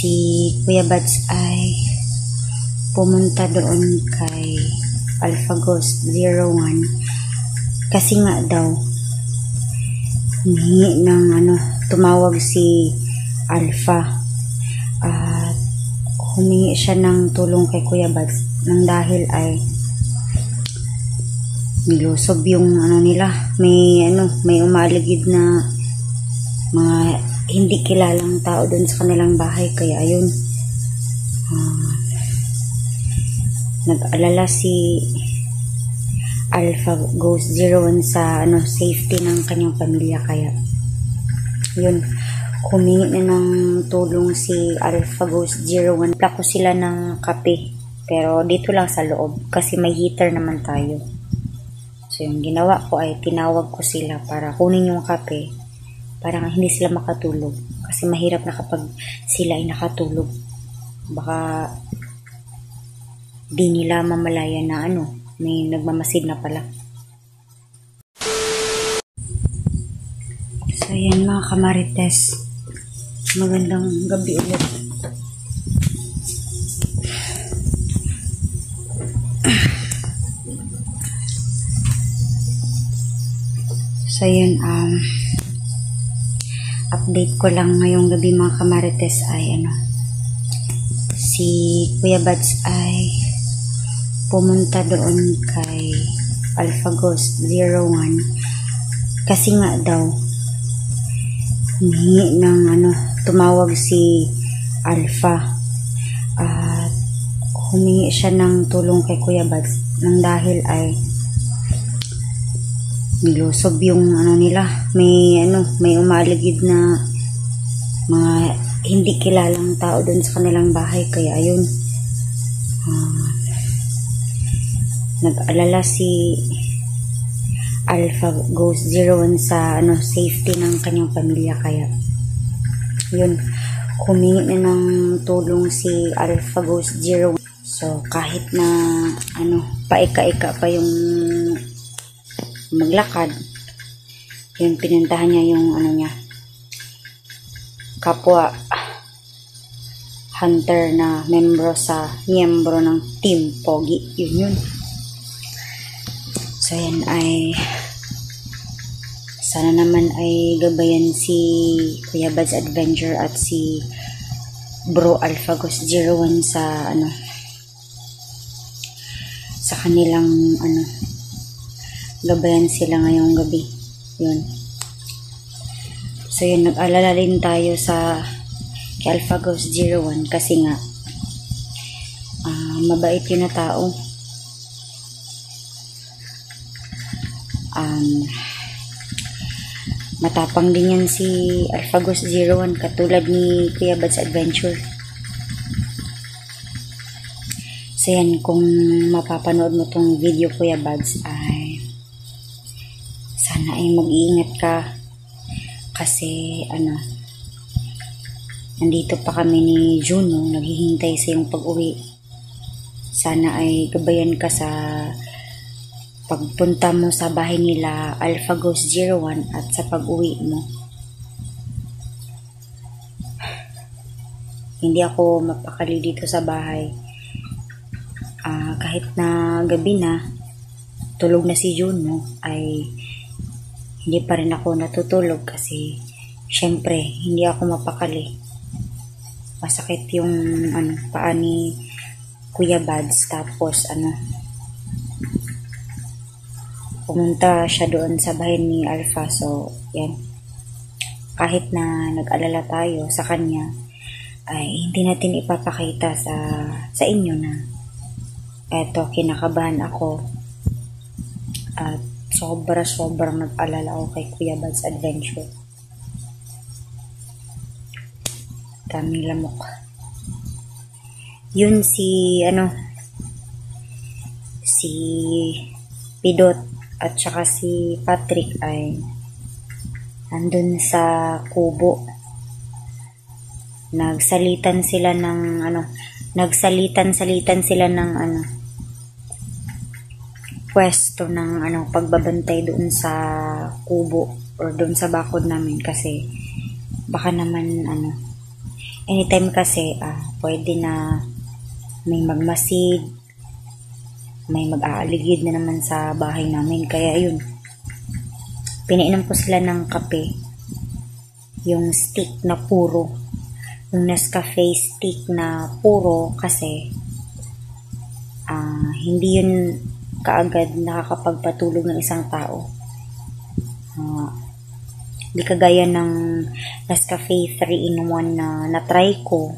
si Kuya Bats ay pumunta doon kay Alpha Ghost 01 kasi nga daw humingi ng tumawag si Alpha at humingi siya ng tulong kay Kuya Bats nang dahil ay nilusob yung nila, may umaligid na mga hindi kilalang tao dun sa kanilang bahay, kaya ayun, nag-alala si Alpha Ghost 01 sa safety ng kanyang pamilya, kaya yun, humingi na ng tulong si Alpha Ghost 01. Plako sila ng kape, pero dito lang sa loob kasi may heater naman tayo. So yung ginawa ko ay tinawag ko sila para kunin yung kape para hindi sila makatulog, kasi mahirap na kapag sila ay nakatulog, baka di nila mamalaya na may nagmamasid na pala. So yan mga kamarites, magandang gabi ulit. So yun, update ko lang ngayong gabi mga kamarites ay si Kuya Bats ay pumunta doon kay Alpha Ghost 01 kasi nga daw humingi ng tumawag si Alpha at humingi siya ng tulong kay Kuya Bats nang dahil ay nilusob yung nila, may umaligid na mga hindi kilalang tao dun sa kanilang bahay, kaya ayun, nag-alala si Alpha Ghost 01 sa safety ng kanyang pamilya, kaya yun, humingi na ng tulong si Alpha Ghost 01. So kahit na paika-ika pa yung maglakad, yung pinuntahan niya yung niya, kapwa hunter na miyembro ng Team Pogi, yun. So yan ay sana naman ay gabayan si Kuya Bats Adventure at si Bro Alpha Ghost 01 sa sa kanilang gabayan sila ngayong gabi, yun. So yun, nag-alala rin tayo sa kay Alpha Ghost 01 kasi nga mabait yun na tao, matapang din yan si Alpha Ghost 01 katulad ni Kuya Bats Adventure. So yan, kung mapapanood mo tong video Kuya Bats ay sana ay mag-iingat ka kasi nandito pa kami ni Juno, naghihintay sa iyong pag-uwi. Sana ay gabayan ka sa pagpunta mo sa bahay nila Alpha Ghost 01 at sa pag-uwi mo. Hindi ako mapakali dito sa bahay. Kahit na gabi na, tulog na si Juno, ay hindi pa rin ako natutulog kasi syempre hindi ako mapakali. Masakit yung paa ni Kuya Bads, tapos pumunta siya doon sa bahay ni Alpha. So yan, kahit na nag-alala tayo sa kanya ay hindi natin ipapakita sa inyo na eto, kinakabahan ako at sobrang nag-alala ako kay Kuya Bats Adventure. Daming lamok. Yun si Pidot at saka si Patrick ay andun sa kubo. Nagsalitan sila ng pwesto ng pagbabantay doon sa kubo or doon sa bakod namin kasi baka naman anytime kasi pwede na may magmasid, may mag-aaligid na naman sa bahay namin. Kaya yun, pinainom ko sila ng kape, yung stick na puro, yung Nescafe stick na puro, kasi hindi yun kaagad nakakapagpatulog ng isang tao. Di kagaya ng Nescafe 3-in-1 na na-try ko,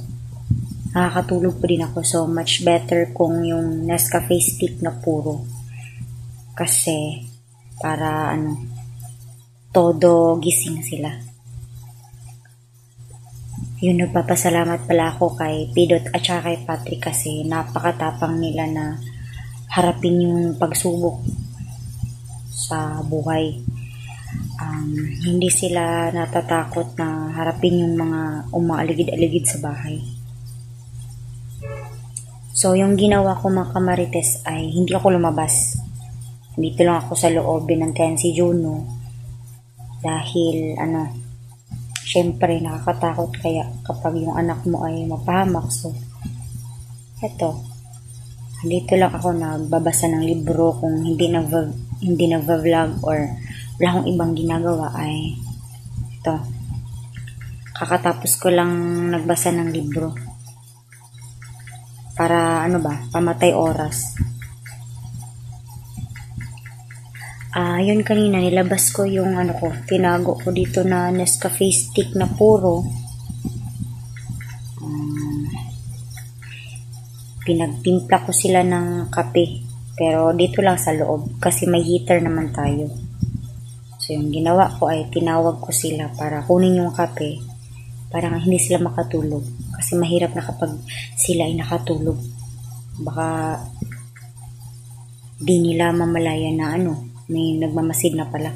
nakakatulog pa din ako. So much better kung yung Nescafe stick na puro, kasi para todo gising sila. Yun, nagpapasalamat pala ako kay Pidot at saka kay Patrick, kasi napakatapang nila na harapin yung pagsubok sa buhay. Hindi sila natatakot na harapin yung mga umaaligid-aligid sa bahay. So, yung ginawa ko mga kamarites ay hindi ako lumabas. Dito lang ako sa loobin ng Tensi Juno. Dahil, syempre nakakatakot kaya kapag yung anak mo ay mapahamak. So, eto. Dito lang ako nagbabasa ng libro. Kung hindi nagva-vlog or wala akong ibang ginagawa ay ito. Kakatapos ko lang nagbasa ng libro. Para pamatay oras. Yun kanina nilabas ko yung tinago ko dito na Nescafe stick na puro. Pinagtimpla ko sila ng kape. Pero dito lang sa loob kasi may heater naman tayo. So yung ginawa ko ay tinawag ko sila para kunin yung kape. Parang hindi sila makatulog. Kasi mahirap na kapag sila ay nakatulog. Baka di nila mamalaya na may nagmamasid na pala.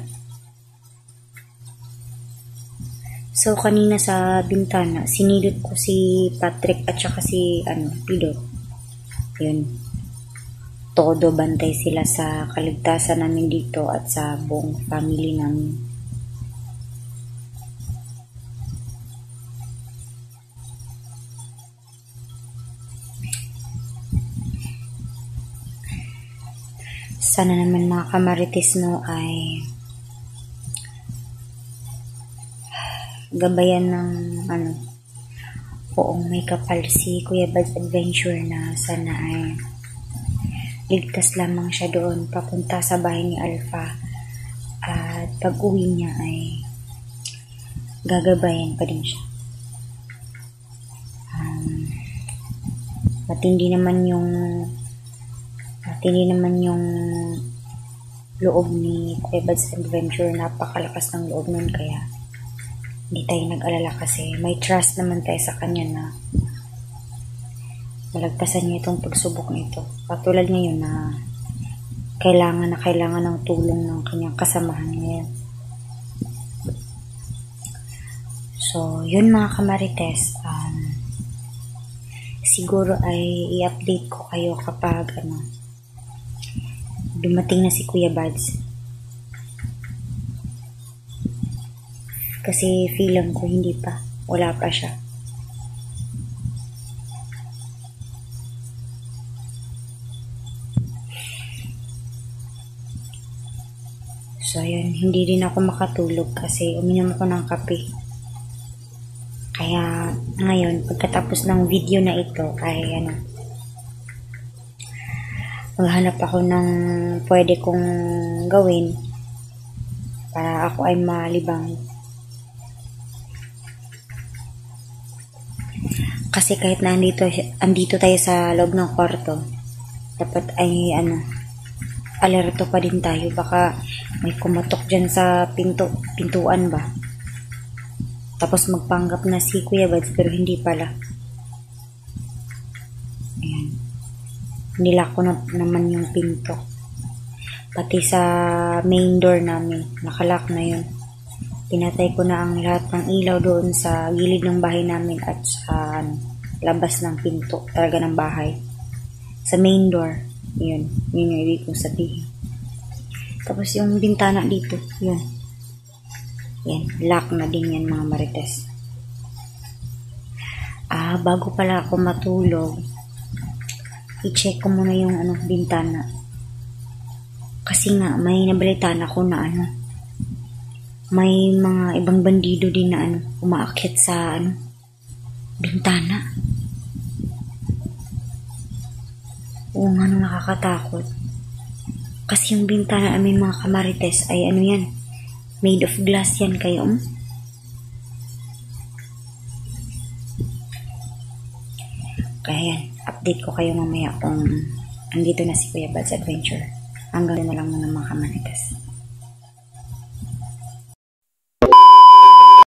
So kanina sa bintana, sinilip ko si Patrick at saka si Pidot. Yun. Todo bantay sila sa kaligtasan namin dito at sa buong family namin. Sana naman mga kamarites ay gabayan ng poong may kapal si Kuya Bad's Adventure na sana ay ligtas lamang siya doon papunta sa bahay ni Alpha, at pag uwi niya ay gagabayan pa din siya. Matindi naman yung loob ni Kuya Bad's Adventure. Napakalakas ng loob nun, kaya hindi tayo nag-alala kasi may trust naman tayo sa kanya na malagpasan niya itong pagsubok na ito. Patulad ngayon na kailangan ng tulong ng kanyang kasamahan ngayon. So, yun mga kamarites. Siguro ay i-update ko kayo kapag dumating na si Kuya Bads. Kasi feeling ko hindi pa. Wala pa siya. So, yun. Hindi din ako makatulog kasi uminom ako ng kape. Kaya, ngayon, pagkatapos ng video na ito, ay maghanap ako ng pwede kong gawin para ako ay malibang. Kasi kahit na andito tayo sa loob ng kwarto, dapat ay alerto pa din tayo. Baka may kumatok dyan sa pintuan ba. Tapos magpanggap na si Kuya Bads pero hindi pala. Ayan. Nilak ko naman yung pinto. Pati sa main door namin, nakalak na yun. Pinatay ko na ang lahat ng ilaw doon sa gilid ng bahay namin at sa labas ng pinto talaga ng bahay. Sa main door, yun yung ibig kong sabihin. Tapos yung bintana dito, yun. Yan, lock na din yan mga marites. Bago pala ako matulog, i-check ko muna yung bintana. Kasi nga, may nabalitaan ako na may mga ibang bandido din na umaakyat sa bintana. Oo nga, nakakatakot. Kasi yung bintana may mga kamarites ay yan, made of glass yan kayo. Kaya yan, update ko kayo mamaya kung andito na si Kuya Bad's Adventure. Hanggang na lang muna mga kamarites.